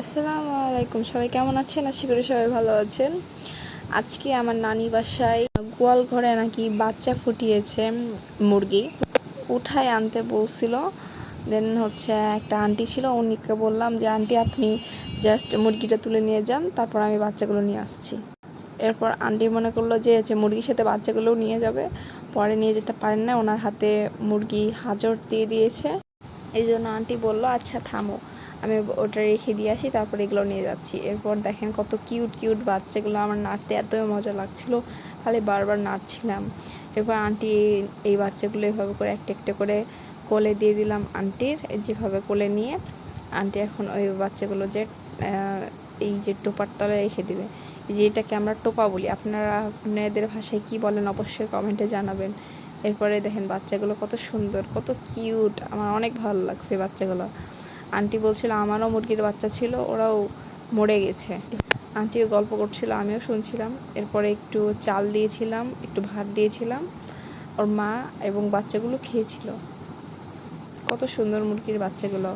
আসসালামু আলাইকুম, সবাই কেমন আছেন? আশা করি সবাই ভালো আছেন। আজকে আমার নানি বাসায় গোয়াল ঘরে নাকি বাচ্চা ফুটিয়েছে মুরগি, উঠায় আনতে বলছিল। দেন একটা আন্টি ছিল, উনিকে বললাম যে আন্টি আপনি জাস্ট মুরগিটা তুলে নিয়ে যান, তারপর আমি বাচ্চাগুলো নিয়ে আসছি। এরপর আন্টি মনে করলো যে মুরগির সাথে বাচ্চাগুলোও নিয়ে যাবে, পরে নিয়ে যেতে পারেন না, ওনার হাতে মুরগি হাজর দিয়ে দিয়েছে। এই জন্য আন্টি বললো আচ্ছা থামো, আমি ওটা রেখে দিয়ে আসি, তারপর এগুলো নিয়ে যাচ্ছি। এরপর দেখেন কত কিউট কিউট বাচ্চাগুলো, আমার নাড়তে এত মজা লাগছিল, খালি বারবার নাড়ছিলাম। এরপর আন্টি এই বাচ্চাগুলো এভাবে করে একটা একটা করে কোলে দিয়ে দিলাম আন্টির, যেভাবে কোলে নিয়ে আন্টি এখন ওই বাচ্চাগুলো যে এই যে টোপার তলায় রেখে দেবে, যে এটাকে আমরা টোপা বলি, আপনাদের ভাষায় কি বলেন অবশ্যই কমেন্টে জানাবেন। এরপরে দেখেন বাচ্চাগুলো কত সুন্দর, কত কিউট, আমার অনেক ভালো লাগছে বাচ্চাগুলো। আন্টি বলছিল আমারও মুরগির বাচ্চা ছিল, ওরাও মরে গেছে। আন্টিও গল্প করছিল, আমিও শুনছিলাম। এরপরে একটু চাল দিয়েছিলাম, একটু ভাত দিয়েছিলাম, ওর মা এবং বাচ্চাগুলো খেয়েছিল। কত সুন্দর মুরগির বাচ্চাগুলো।